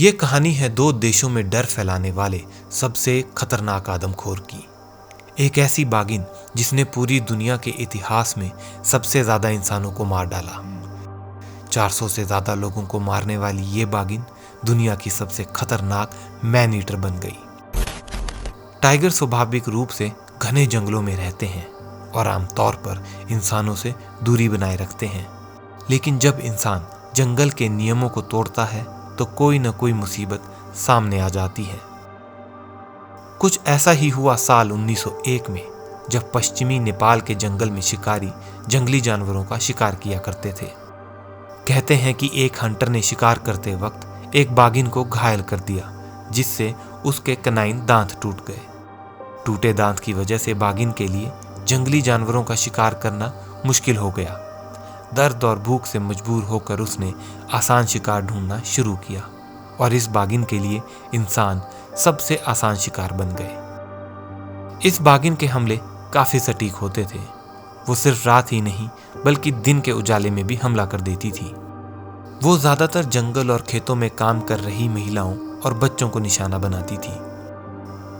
ये कहानी है दो देशों में डर फैलाने वाले सबसे खतरनाक आदमखोर की। एक ऐसी बाघिन जिसने पूरी दुनिया के इतिहास में सबसे ज्यादा इंसानों को मार डाला। 400 से ज्यादा लोगों को मारने वाली ये बाघिन दुनिया की सबसे खतरनाक मैन ईटर बन गई। टाइगर स्वाभाविक रूप से घने जंगलों में रहते हैं और आमतौर पर इंसानों से दूरी बनाए रखते हैं, लेकिन जब इंसान जंगल के नियमों को तोड़ता है तो कोई न कोई मुसीबत सामने आ जाती है। कुछ ऐसा ही हुआ साल 1901 में, जब पश्चिमी नेपाल के जंगल में शिकारी जंगली जानवरों का शिकार किया करते थे। कहते हैं कि एक हंटर ने शिकार करते वक्त एक बाघिन को घायल कर दिया, जिससे उसके कनाइन दांत टूट गए। टूटे दांत की वजह से बाघिन के लिए जंगली जानवरों का शिकार करना मुश्किल हो गया। दर्द और भूख से मजबूर होकर उसने आसान शिकार ढूंढना शुरू किया और इस बाघिन के लिए इंसान सबसे आसान शिकार बन गए। इस बाघिन के हमले काफी सटीक होते थे। वो सिर्फ रात ही नहीं बल्कि दिन के उजाले में भी हमला कर देती थी। वो ज्यादातर जंगल और खेतों में काम कर रही महिलाओं और बच्चों को निशाना बनाती थी।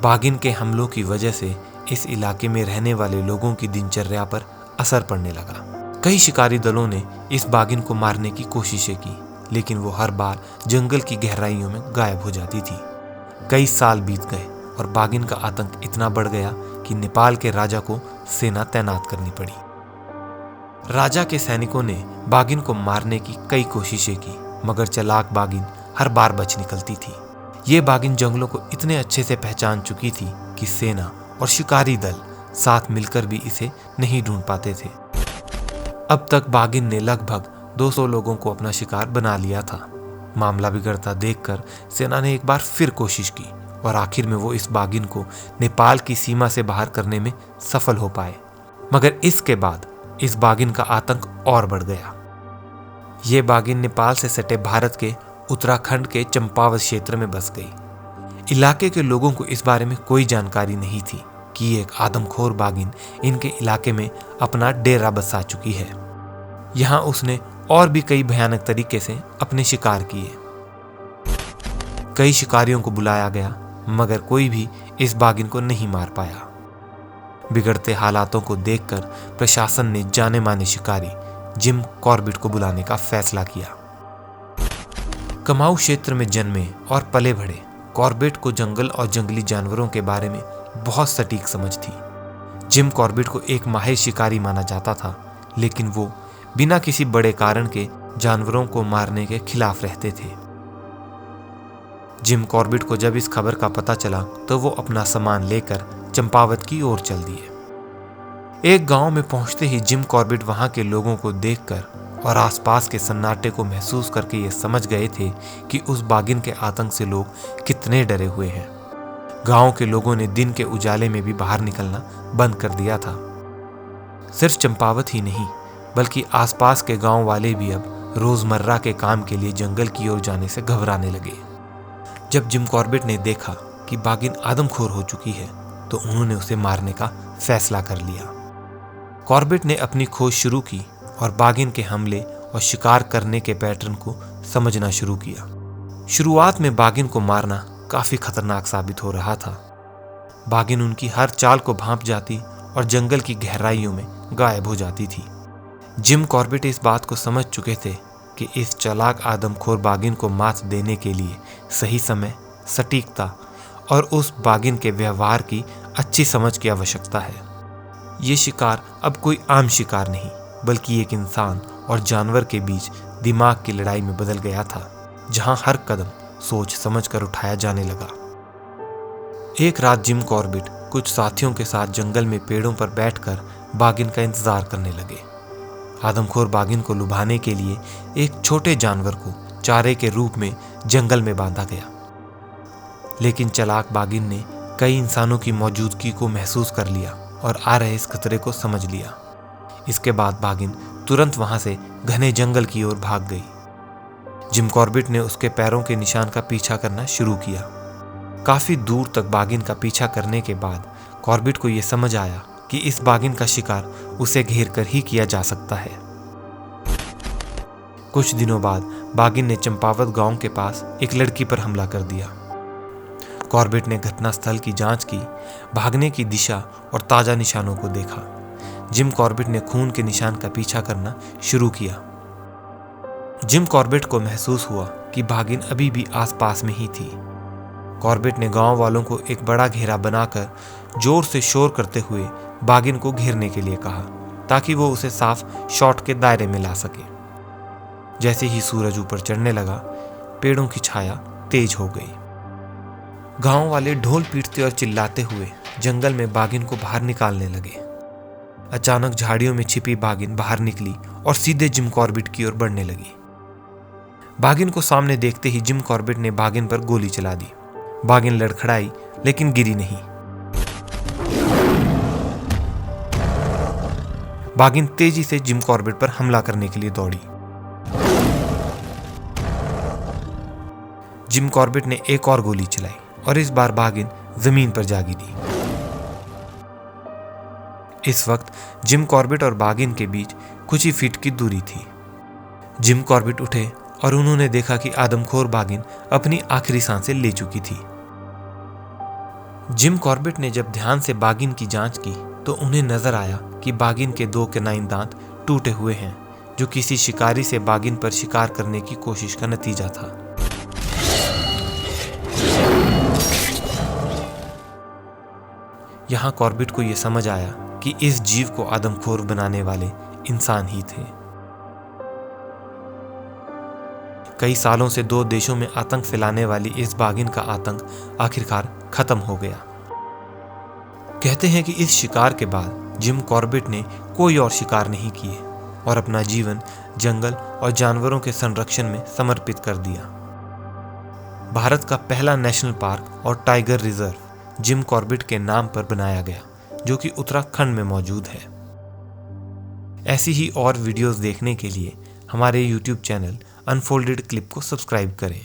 बाघिन के हमलों की वजह से इस इलाके में रहने वाले लोगों की दिनचर्या पर असर पड़ने लगा। कई शिकारी दलों ने इस बाघिन को मारने की कोशिशें की, लेकिन वो हर बार जंगल की गहराइयों में गायब हो जाती थी। कई साल बीत गए और बाघिन का आतंक इतना बढ़ गया कि नेपाल के राजा को सेना तैनात करनी पड़ी। राजा के सैनिकों ने बाघिन को मारने की कई कोशिशें की, मगर चालाक बाघिन हर बार बच निकलती थी। ये बाघिन जंगलों को इतने अच्छे से पहचान चुकी थी कि सेना और शिकारी दल साथ मिलकर भी इसे नहीं ढूंढ पाते थे। अब तक बाघिन ने लगभग 200 लोगों को अपना शिकार बना लिया था। मामला बिगड़ता देखकर सेना ने एक बार फिर कोशिश की और आखिर में वो इस बाघिन को नेपाल की सीमा से बाहर करने में सफल हो पाए। मगर इसके बाद इस बाघिन का आतंक और बढ़ गया। ये बाघिन नेपाल से सटे भारत के उत्तराखंड के चंपावत क्षेत्र में बस गई। इलाके के लोगों को इस बारे में कोई जानकारी नहीं थी कि एक आदमखोर बाघिन इनके इलाके में अपना डेरा बसा चुकी है। यहाँ उसने और भी कई भयानक तरीके से अपने शिकार किए। कई शिकारियों को बुलाया गया, मगर कोई भी इस बाघिन को नहीं मार पाया। बिगड़ते हालातों को देखकर प्रशासन ने जाने माने शिकारी जिम कॉर्बेट को बुलाने का फैसला किया। कमाऊ क्षेत्र में जन्मे और पले बढ़े कॉर्बेट को जंगल और जंगली जानवरों के बारे में बहुत सटीक समझ थी। जिम कॉर्बेट को एक माहिर शिकारी माना जाता था, लेकिन वो बिना किसी बड़े कारण के जानवरों को मारने के खिलाफ रहते थे। जिम कॉर्बेट को जब इस खबर का पता चला तो वो अपना सामान लेकर चंपावत की ओर चल दिए। एक गांव में पहुंचते ही जिम कॉर्बेट वहां के लोगों को देखकर और आसपास के सन्नाटे को महसूस करके ये समझ गए थे कि उस बाघिन के आतंक से लोग कितने डरे हुए हैं। गांव के लोगों ने दिन के उजाले में भी बाहर निकलना बंद कर दिया था। सिर्फ चंपावत ही नहीं बल्कि आसपास के गांव वाले भी अब रोजमर्रा के काम के लिए जंगल की ओर जाने से घबराने लगे। जब जिम कॉर्बेट ने देखा कि बाघिन आदमखोर हो चुकी है तो उन्होंने उसे मारने का फैसला कर लिया। कॉर्बेट ने अपनी खोज शुरू की और बाघिन के हमले और शिकार करने के पैटर्न को समझना शुरू किया। शुरुआत में बाघिन को मारना काफी खतरनाक साबित हो रहा था। बाघिन उनकी हर चाल को भांप जाती और जंगल की गहराइयों में गायब हो जाती थी। जिम कॉर्बेट इस बात को समझ चुके थे कि इस चालाक आदमखोर बाघिन को मात देने के लिए सही समय, सटीकता और उस बाघिन के व्यवहार की अच्छी समझ की आवश्यकता है। ये शिकार अब कोई आम शिकार नहीं बल्कि एक इंसान और जानवर के बीच दिमाग की लड़ाई में बदल गया था, जहां हर कदम सोच समझ कर उठाया जाने लगा। एक रात जिम कॉर्बेट कुछ साथियों के साथ जंगल में पेड़ों पर बैठकर बाघिन का इंतजार करने लगे। आदमखोर बाघिन को लुभाने के लिए एक छोटे जानवर को चारे के रूप में जंगल में बांधा गया, लेकिन चालाक बाघिन ने कई इंसानों की मौजूदगी को महसूस कर लिया और आ रहे इस खतरे को समझ लिया। इसके बाद बाघिन तुरंत वहां से घने जंगल की ओर भाग गई। जिम कॉर्बेट ने उसके पैरों के निशान का पीछा करना शुरू किया। काफी दूर तक बाघिन का पीछा करने के बाद कॉर्बेट को यह समझ आया कि इस बाघिन का शिकार उसे घेर कर ही किया जा सकता है। कुछ दिनों बाद बागिन ने चंपावत गांव के पास एक लड़की पर हमला कर दिया। कॉर्बेट ने घटनास्थल की जांच की, भागने की दिशा और ताजा निशानों को देखा। जिम कॉर्बेट ने खून के निशान का पीछा करना शुरू किया। जिम कॉर्बेट को महसूस हुआ कि बागिन अभी भी आसपास में ही थी। कॉर्बेट ने गांव वालों को एक बड़ा घेरा बनाकर जोर से शोर करते हुए बागिन को घेरने के लिए कहा, ताकि वो उसे साफ शॉट के दायरे में ला सके। जैसे ही सूरज ऊपर चढ़ने लगा, पेड़ों की छाया तेज हो गई। गांव वाले ढोल पीटते और चिल्लाते हुए जंगल में बागिन को बाहर निकालने लगे। अचानक झाड़ियों में छिपी बागिन बाहर निकली और सीधे जिम कॉर्बेट की ओर बढ़ने लगी। बागिन को सामने देखते ही जिम कॉर्बेट ने बागिन पर गोली चला दी। बागिन लड़खड़ाई लेकिन गिरी नहीं। बागिन तेजी से जिम कॉर्बेट पर हमला करने के लिए दौड़ी। जिम कॉर्बेट ने एक और गोली चलाई और इस बार बागिन जमीन पर जा गिरी। इस वक्त जिम कॉर्बेट और बागिन के बीच कुछ ही फीट की दूरी थी। जिम कॉर्बेट उठे और उन्होंने देखा कि आदमखोर बागिन अपनी आखिरी सांसें ले चुकी थी। जिम कॉर्बेट ने जब ध्यान से बागिन की जांच की तो उन्हें नजर आया कि बागिन के 2 कैनाइन दांत टूटे हुए हैं, जो किसी शिकारी से बागिन पर शिकार करने की कोशिश का नतीजा था। यहां कॉर्बेट को यह समझ आया कि इस जीव को आदमखोर बनाने वाले इंसान ही थे। कई सालों से 2 देशों में आतंक फैलाने वाली इस बागिन का आतंक आखिरकार खत्म हो गया। कहते हैं कि इस शिकार के बाद जिम कॉर्बेट ने कोई और शिकार नहीं किए और अपना जीवन जंगल और जानवरों के संरक्षण में समर्पित कर दिया। भारत का पहला नेशनल पार्क और टाइगर रिजर्व जिम कॉर्बेट के नाम पर बनाया गया, जो कि उत्तराखंड में मौजूद है। ऐसी ही और वीडियोस देखने के लिए हमारे YouTube चैनल अनफोल्डेड क्लिप को सब्सक्राइब करें।